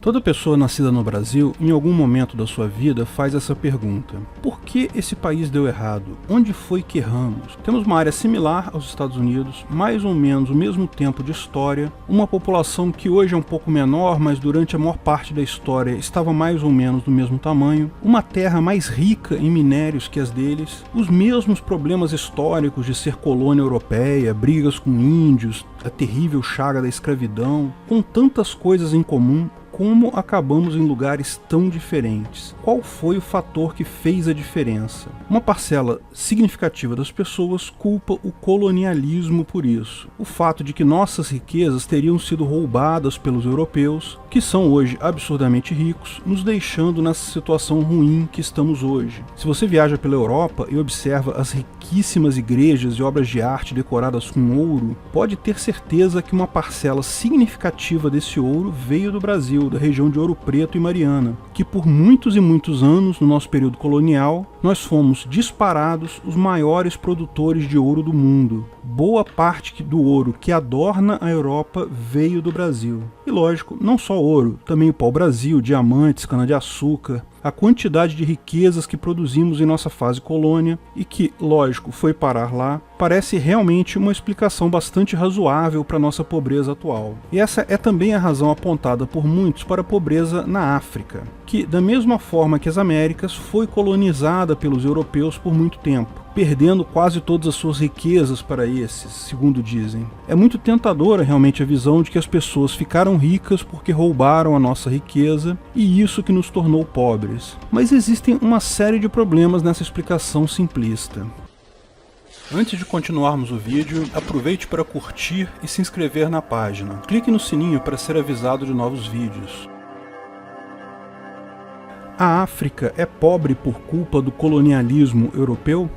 Toda pessoa nascida no Brasil, em algum momento da sua vida, faz essa pergunta: por que esse país deu errado? Onde foi que erramos? Temos uma área similar aos Estados Unidos, mais ou menos o mesmo tempo de história, uma população que hoje é um pouco menor, mas durante a maior parte da história estava mais ou menos do mesmo tamanho, uma terra mais rica em minérios que as deles, os mesmos problemas históricos de ser colônia europeia, brigas com índios, a terrível chaga da escravidão, com tantas coisas em comum. Como acabamos em lugares tão diferentes? Qual foi o fator que fez a diferença? Uma parcela significativa das pessoas culpa o colonialismo por isso. O fato de que nossas riquezas teriam sido roubadas pelos europeus, que são hoje absurdamente ricos, nos deixando nessa situação ruim que estamos hoje. Se você viaja pela Europa e observa as riquíssimas igrejas e obras de arte decoradas com ouro, pode ter certeza que uma parcela significativa desse ouro veio do Brasil, da região de Ouro Preto e Mariana, que por muitos e muitos anos, no nosso período colonial, nós fomos disparados os maiores produtores de ouro do mundo. Boa parte do ouro que adorna a Europa veio do Brasil. E lógico, não só ouro, também o pau-brasil, diamantes, cana-de-açúcar, a quantidade de riquezas que produzimos em nossa fase colônia e que, lógico, foi parar lá, parece realmente uma explicação bastante razoável para a nossa pobreza atual. E essa é também a razão apontada por muitos para a pobreza na África, que, da mesma forma que as Américas, foi colonizada pelos europeus por muito tempo, perdendo quase todas as suas riquezas para esses, segundo dizem. É muito tentadora realmente a visão de que as pessoas ficaram ricas porque roubaram a nossa riqueza e isso que nos tornou pobres. Mas existem uma série de problemas nessa explicação simplista. Antes de continuarmos o vídeo, aproveite para curtir e se inscrever na página. Clique no sininho para ser avisado de novos vídeos. A África é pobre por culpa do colonialismo europeu?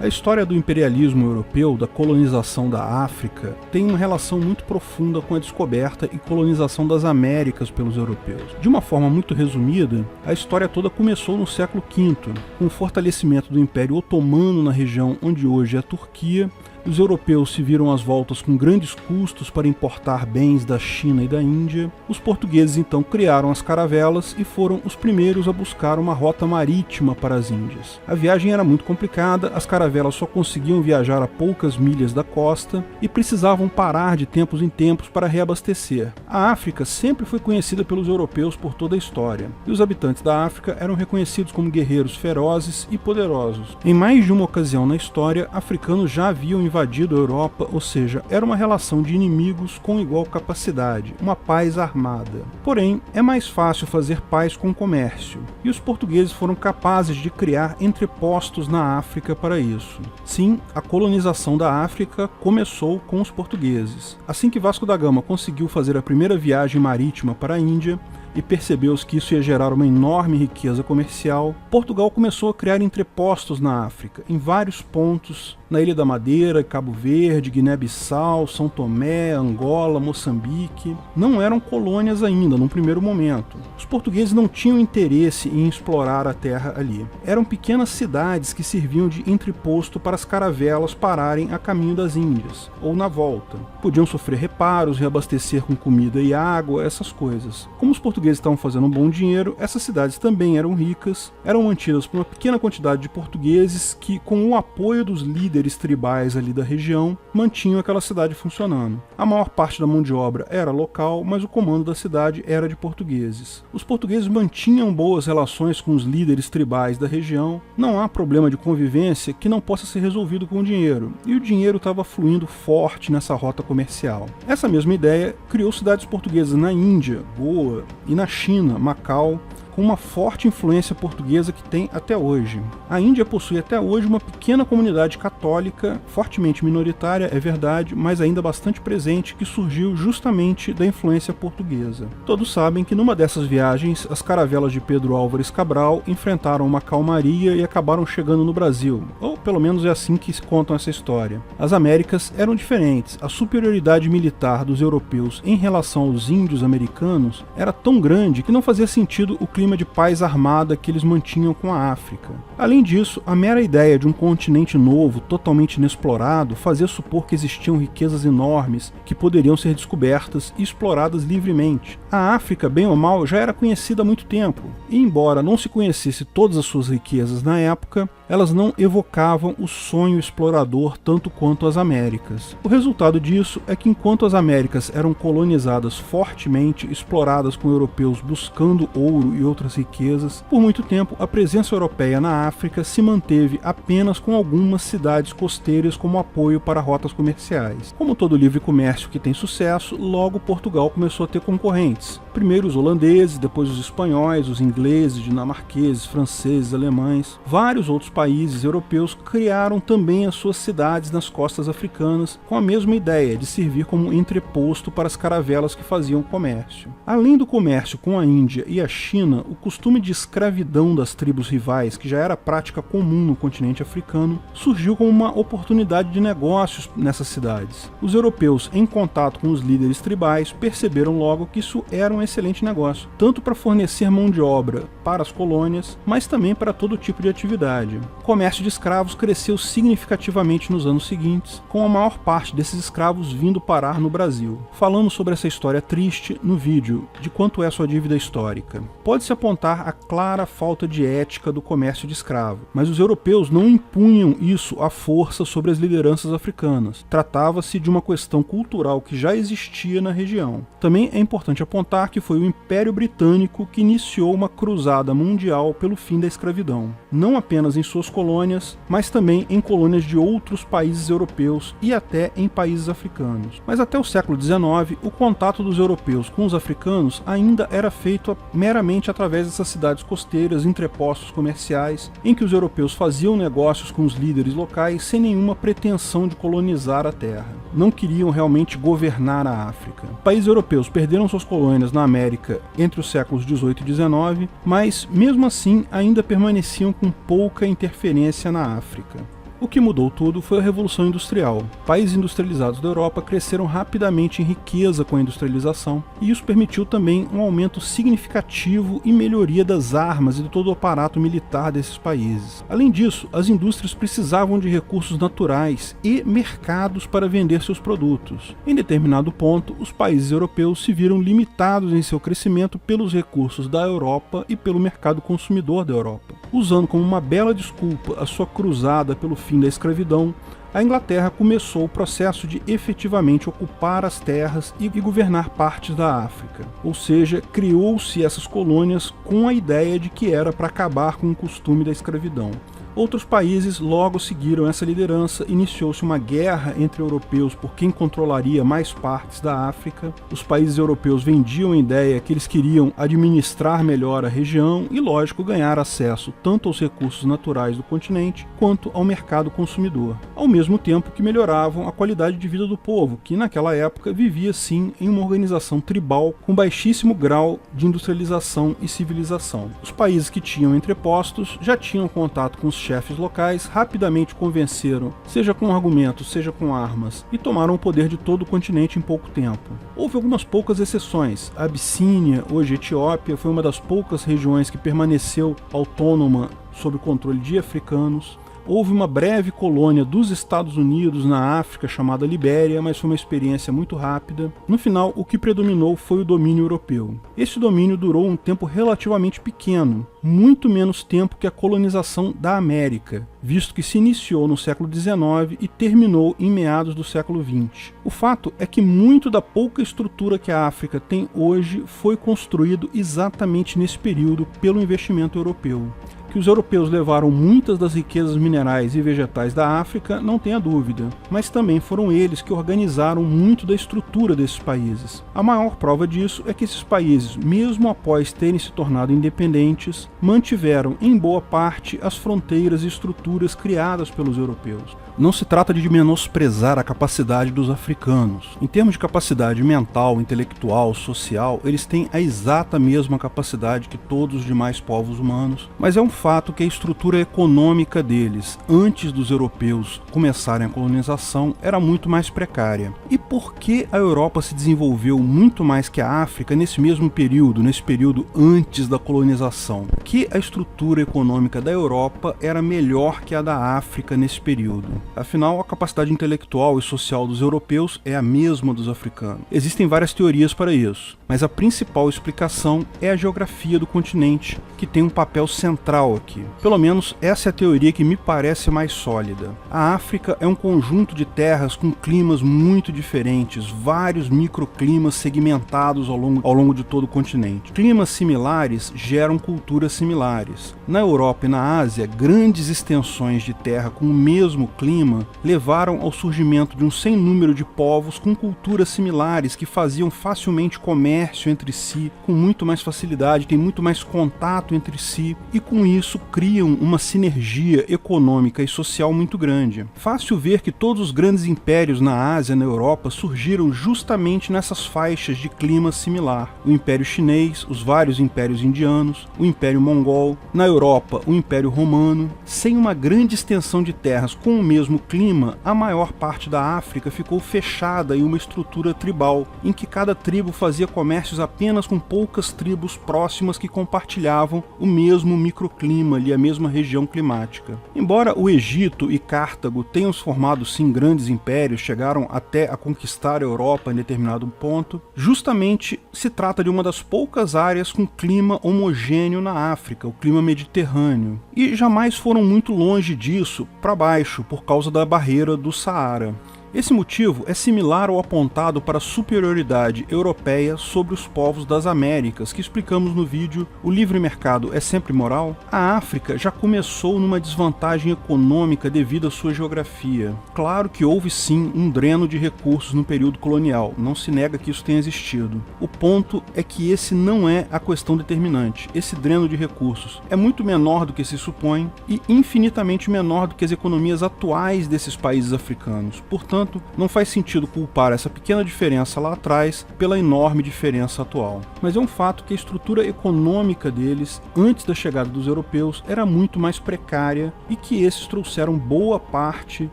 A história do imperialismo europeu, da colonização da África, tem uma relação muito profunda com a descoberta e colonização das Américas pelos europeus. De uma forma muito resumida, a história toda começou no século V, com o fortalecimento do Império Otomano na região onde hoje é a Turquia. Os europeus se viram às voltas com grandes custos para importar bens da China e da Índia. Os portugueses então criaram as caravelas e foram os primeiros a buscar uma rota marítima para as Índias. A viagem era muito complicada, as caravelas só conseguiam viajar a poucas milhas da costa e precisavam parar de tempos em tempos para reabastecer. A África sempre foi conhecida pelos europeus por toda a história, e os habitantes da África eram reconhecidos como guerreiros ferozes e poderosos. Em mais de uma ocasião na história, africanos já haviam invadido a Europa, ou seja, era uma relação de inimigos com igual capacidade, uma paz armada. Porém, é mais fácil fazer paz com o comércio, e os portugueses foram capazes de criar entrepostos na África para isso. Sim, a colonização da África começou com os portugueses. Assim que Vasco da Gama conseguiu fazer a primeira viagem marítima para a Índia, e percebeu que isso ia gerar uma enorme riqueza comercial, Portugal começou a criar entrepostos na África, em vários pontos, na Ilha da Madeira, Cabo Verde, Guiné-Bissau, São Tomé, Angola, Moçambique. Não eram colônias ainda, num primeiro momento. Os portugueses não tinham interesse em explorar a terra ali. Eram pequenas cidades que serviam de entreposto para as caravelas pararem a caminho das Índias, ou na volta. Podiam sofrer reparos, reabastecer com comida e água, essas coisas. Como os portugueses estavam fazendo um bom dinheiro, essas cidades também eram ricas, eram mantidas por uma pequena quantidade de portugueses que, com o apoio dos líderes tribais ali da região, mantinham aquela cidade funcionando. A maior parte da mão de obra era local, mas o comando da cidade era de portugueses. Os portugueses mantinham boas relações com os líderes tribais da região, não há problema de convivência que não possa ser resolvido com dinheiro, e o dinheiro estava fluindo forte nessa rota comercial. Essa mesma ideia criou cidades portuguesas na Índia, Goa, e na China, Macau, com uma forte influência portuguesa que tem até hoje. A Índia possui até hoje uma pequena comunidade católica, fortemente minoritária, é verdade, mas ainda bastante presente, que surgiu justamente da influência portuguesa. Todos sabem que numa dessas viagens, as caravelas de Pedro Álvares Cabral enfrentaram uma calmaria e acabaram chegando no Brasil, ou pelo menos é assim que se contam essa história. As Américas eram diferentes, a superioridade militar dos europeus em relação aos índios americanos era tão grande que não fazia sentido o clima de paz armada que eles mantinham com a África. Além disso, a mera ideia de um continente novo, totalmente inexplorado, fazia supor que existiam riquezas enormes que poderiam ser descobertas e exploradas livremente. A África, bem ou mal, já era conhecida há muito tempo, e embora não se conhecesse todas as suas riquezas na época, elas não evocavam o sonho explorador tanto quanto as Américas. O resultado disso é que enquanto as Américas eram colonizadas fortemente, exploradas com europeus buscando ouro e outras riquezas, por muito tempo a presença europeia na África se manteve apenas com algumas cidades costeiras como apoio para rotas comerciais. Como todo livre comércio que tem sucesso, logo Portugal começou a ter concorrentes. Primeiro os holandeses, depois os espanhóis, os ingleses, dinamarqueses, franceses, alemães. Vários outros países europeus criaram também as suas cidades nas costas africanas com a mesma ideia de servir como entreposto para as caravelas que faziam comércio. Além do comércio com a Índia e a China, o costume de escravidão das tribos rivais, que já era prática comum no continente africano, surgiu como uma oportunidade de negócios nessas cidades. Os europeus, em contato com os líderes tribais, perceberam logo que isso era um excelente negócio, tanto para fornecer mão de obra para as colônias, mas também para todo tipo de atividade. O comércio de escravos cresceu significativamente nos anos seguintes, com a maior parte desses escravos vindo parar no Brasil. Falamos sobre essa história triste no vídeo de quanto é sua dívida histórica. Pode-se apontar a clara falta de ética do comércio de escravo, mas os europeus não impunham isso à força sobre as lideranças africanas. Tratava-se de uma questão cultural que já existia na região. Também é importante apontar que foi o Império Britânico que iniciou uma cruzada mundial pelo fim da escravidão, não apenas em suas colônias, mas também em colônias de outros países europeus e até em países africanos. Mas até o século XIX, o contato dos europeus com os africanos ainda era feito meramente através dessas cidades costeiras, entrepostos comerciais, em que os europeus faziam negócios com os líderes locais sem nenhuma pretensão de colonizar a terra. Não queriam realmente governar a África. Países europeus perderam suas colônias na América entre os séculos XVIII e XIX, mas mesmo assim ainda permaneciam com pouca interferência na África. O que mudou tudo foi a Revolução Industrial. Países industrializados da Europa cresceram rapidamente em riqueza com a industrialização, e isso permitiu também um aumento significativo e melhoria das armas e de todo o aparato militar desses países. Além disso, as indústrias precisavam de recursos naturais e mercados para vender seus produtos. Em determinado ponto, os países europeus se viram limitados em seu crescimento pelos recursos da Europa e pelo mercado consumidor da Europa. Usando como uma bela desculpa a sua cruzada pelo fim da escravidão, a Inglaterra começou o processo de efetivamente ocupar as terras e governar partes da África. Ou seja, criou-se essas colônias com a ideia de que era para acabar com o costume da escravidão. Outros países logo seguiram essa liderança, iniciou-se uma guerra entre europeus por quem controlaria mais partes da África. Os países europeus vendiam a ideia que eles queriam administrar melhor a região e, lógico, ganhar acesso tanto aos recursos naturais do continente quanto ao mercado consumidor, ao mesmo tempo que melhoravam a qualidade de vida do povo, que naquela época vivia sim em uma organização tribal com baixíssimo grau de industrialização e civilização. Os países que tinham entrepostos já tinham contato com os chefes locais, rapidamente convenceram, seja com argumentos, seja com armas, e tomaram o poder de todo o continente em pouco tempo. Houve algumas poucas exceções. A Abissínia, hoje Etiópia, foi uma das poucas regiões que permaneceu autônoma sob o controle de africanos. Houve uma breve colônia dos Estados Unidos na África chamada Libéria, mas foi uma experiência muito rápida. No final, o que predominou foi o domínio europeu. Esse domínio durou um tempo relativamente pequeno, muito menos tempo que a colonização da América, visto que se iniciou no século XIX e terminou em meados do século XX. O fato é que muito da pouca estrutura que a África tem hoje foi construído exatamente nesse período pelo investimento europeu. Que os europeus levaram muitas das riquezas minerais e vegetais da África, não tenha dúvida, mas também foram eles que organizaram muito da estrutura desses países. A maior prova disso é que esses países, mesmo após terem se tornado independentes, mantiveram em boa parte as fronteiras e estruturas criadas pelos europeus. Não se trata de menosprezar a capacidade dos africanos. Em termos de capacidade mental, intelectual, social, eles têm a exata mesma capacidade que todos os demais povos humanos, mas é um fato que a estrutura econômica deles, antes dos europeus começarem a colonização, era muito mais precária. E por que a Europa se desenvolveu muito mais que a África nesse mesmo período, nesse período antes da colonização? Que a estrutura econômica da Europa era melhor que a da África nesse período? Afinal, a capacidade intelectual e social dos europeus é a mesma dos africanos. Existem várias teorias para isso, mas a principal explicação é a geografia do continente, que tem um papel central aqui. Pelo menos essa é a teoria que me parece mais sólida. A África é um conjunto de terras com climas muito diferentes, vários microclimas segmentados ao longo de todo o continente. Climas similares geram culturas similares. Na Europa e na Ásia, grandes extensões de terra com o mesmo clima levaram ao surgimento de um sem número de povos com culturas similares que faziam facilmente comércio entre si, com muito mais facilidade, têm muito mais contato entre si e com isso criam uma sinergia econômica e social muito grande. Fácil ver que todos os grandes impérios na Ásia e na Europa surgiram justamente nessas faixas de clima similar. O Império Chinês, os vários impérios indianos, o Império Mongol, na Europa o Império Romano. Sem uma grande extensão de terras com o mesmo clima, a maior parte da África ficou fechada em uma estrutura tribal, em que cada tribo fazia comércios apenas com poucas tribos próximas que compartilhavam o mesmo microclima ali, a mesma região climática. Embora o Egito e Cartago tenham se formado sim grandes impérios, chegaram até a conquistar a Europa em determinado ponto, justamente se trata de uma das poucas áreas com clima homogêneo na África, o clima mediterrâneo, e jamais foram muito longe disso para baixo por causa da barreira do Saara. Esse motivo é similar ao apontado para a superioridade europeia sobre os povos das Américas, que explicamos no vídeo O Livre Mercado é Sempre Moral? A África já começou numa desvantagem econômica devido à sua geografia. Claro que houve sim um dreno de recursos no período colonial, não se nega que isso tenha existido. O ponto é que esse não é a questão determinante. Esse dreno de recursos é muito menor do que se supõe e infinitamente menor do que as economias atuais desses países africanos. Portanto, não faz sentido culpar essa pequena diferença lá atrás pela enorme diferença atual. Mas é um fato que a estrutura econômica deles, antes da chegada dos europeus, era muito mais precária e que esses trouxeram boa parte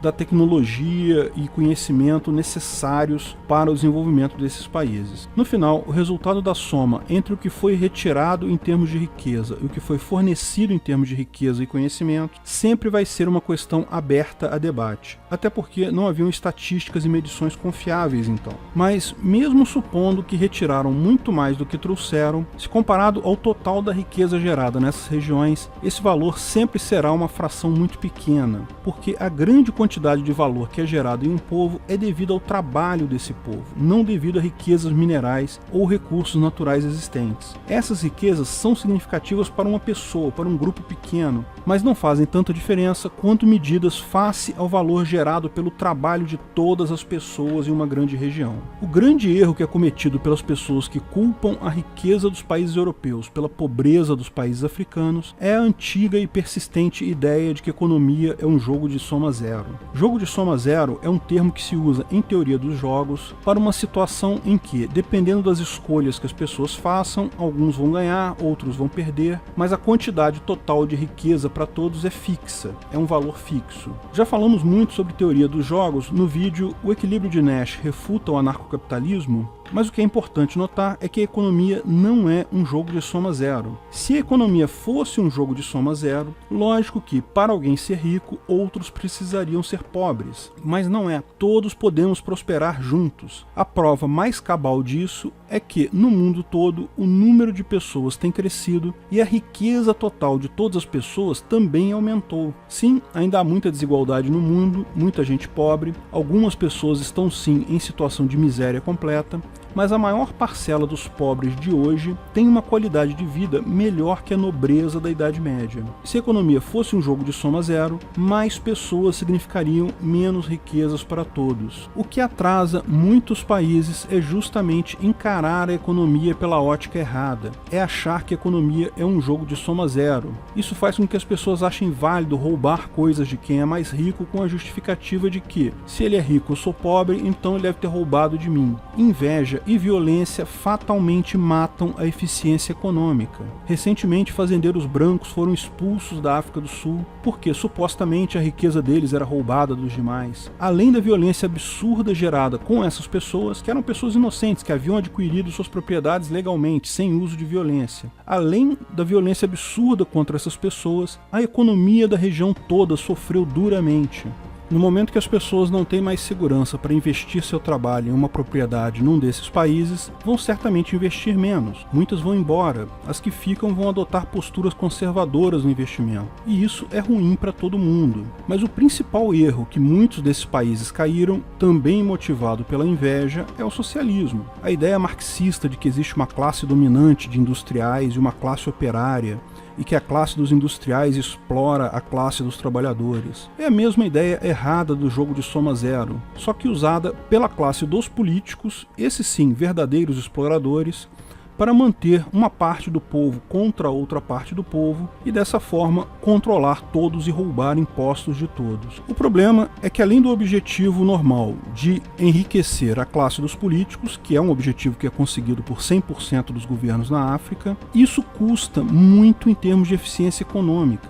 da tecnologia e conhecimento necessários para o desenvolvimento desses países. No final, o resultado da soma entre o que foi retirado em termos de riqueza e o que foi fornecido em termos de riqueza e conhecimento sempre vai ser uma questão aberta a debate. Até porque não haviam estatísticas e medições confiáveis então. Mas mesmo supondo que retiraram muito mais do que trouxeram, se comparado ao total da riqueza gerada nessas regiões, esse valor sempre será uma fração muito pequena, porque a grande quantidade de valor que é gerado em um povo é devido ao trabalho desse povo, não devido a riquezas minerais ou recursos naturais existentes. Essas riquezas são significativas para uma pessoa, para um grupo pequeno, mas não fazem tanta diferença quanto medidas face ao valor gerado pelo trabalho de todas as pessoas em uma grande região. O grande erro que é cometido pelas pessoas que culpam a riqueza dos países europeus pela pobreza dos países africanos é a antiga e persistente ideia de que economia é um jogo de soma zero. Jogo de soma zero é um termo que se usa em teoria dos jogos para uma situação em que, dependendo das escolhas que as pessoas façam, alguns vão ganhar, outros vão perder, mas a quantidade total de riqueza para todos é fixa, é um valor fixo. Já falamos muito sobre teoria dos jogos no vídeo O Equilíbrio de Nash refuta o anarcocapitalismo, mas o que é importante notar é que a economia não é um jogo de soma zero. Se a economia fosse um jogo de soma zero, lógico que, para alguém ser rico, outros precisariam ser pobres. Mas não é. Todos podemos prosperar juntos. A prova mais cabal disso é que, no mundo todo, o número de pessoas tem crescido e a riqueza total de todas as pessoas também aumentou. Sim, ainda há muita desigualdade no mundo, muita gente pobre, algumas pessoas estão sim em situação de miséria completa, mas a maior parcela dos pobres de hoje tem uma qualidade de vida melhor que a nobreza da Idade Média. Se a economia fosse um jogo de soma zero, mais pessoas significariam menos riquezas para todos. O que atrasa muitos países é justamente encarar a economia pela ótica errada, é achar que a economia é um jogo de soma zero. Isso faz com que as pessoas achem válido roubar coisas de quem é mais rico com a justificativa de que, se ele é rico eu sou pobre, então ele deve ter roubado de mim. Inveja e violência fatalmente matam a eficiência econômica. Recentemente, fazendeiros brancos foram expulsos da África do Sul porque supostamente a riqueza deles era roubada dos demais. Além da violência absurda gerada com essas pessoas, que eram pessoas inocentes, que haviam adquirido suas propriedades legalmente, sem uso de violência. Além da violência absurda contra essas pessoas, a economia da região toda sofreu duramente. No momento que as pessoas não têm mais segurança para investir seu trabalho em uma propriedade num desses países, vão certamente investir menos. Muitas vão embora, as que ficam vão adotar posturas conservadoras no investimento. E isso é ruim para todo mundo. Mas o principal erro que muitos desses países caíram, também motivado pela inveja, é o socialismo. A ideia marxista de que existe uma classe dominante de industriais e uma classe operária, e que a classe dos industriais explora a classe dos trabalhadores. É a mesma ideia errada do jogo de soma zero, só que usada pela classe dos políticos, esses sim verdadeiros exploradores, para manter uma parte do povo contra outra parte do povo e dessa forma controlar todos e roubar impostos de todos. O problema é que, além do objetivo normal de enriquecer a classe dos políticos, que é um objetivo que é conseguido por 100% dos governos na África, isso custa muito em termos de eficiência econômica,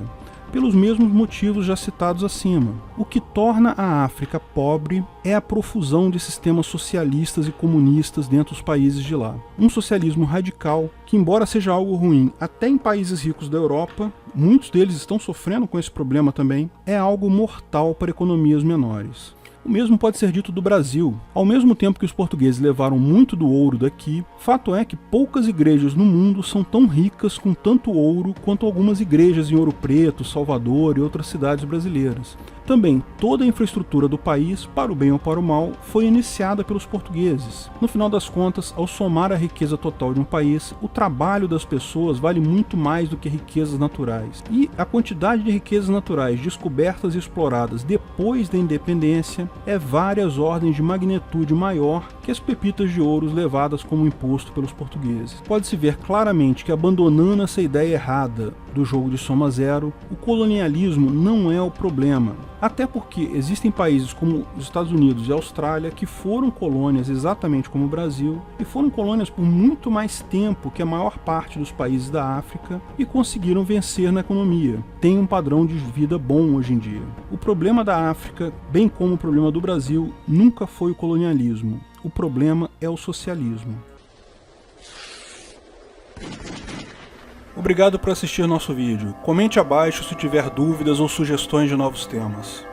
pelos mesmos motivos já citados acima. O que torna a África pobre é a profusão de sistemas socialistas e comunistas dentro dos países de lá. Um socialismo radical que, embora seja algo ruim até em países ricos da Europa, muitos deles estão sofrendo com esse problema também, é algo mortal para economias menores. O mesmo pode ser dito do Brasil. Ao mesmo tempo que os portugueses levaram muito do ouro daqui, fato é que poucas igrejas no mundo são tão ricas com tanto ouro quanto algumas igrejas em Ouro Preto, Salvador e outras cidades brasileiras. Também, toda a infraestrutura do país, para o bem ou para o mal, foi iniciada pelos portugueses. No final das contas, ao somar a riqueza total de um país, o trabalho das pessoas vale muito mais do que riquezas naturais. E a quantidade de riquezas naturais descobertas e exploradas depois da independência é várias ordens de magnitude maior que as pepitas de ouro levadas como imposto pelos portugueses. Pode-se ver claramente que, abandonando essa ideia errada do jogo de soma zero, o colonialismo não é o problema. Até porque existem países como os Estados Unidos e a Austrália que foram colônias exatamente como o Brasil e foram colônias por muito mais tempo que a maior parte dos países da África e conseguiram vencer na economia. Tem um padrão de vida bom hoje em dia. O problema da África, bem como o problema do Brasil, nunca foi o colonialismo. O problema é o socialismo. Obrigado por assistir nosso vídeo. Comente abaixo se tiver dúvidas ou sugestões de novos temas.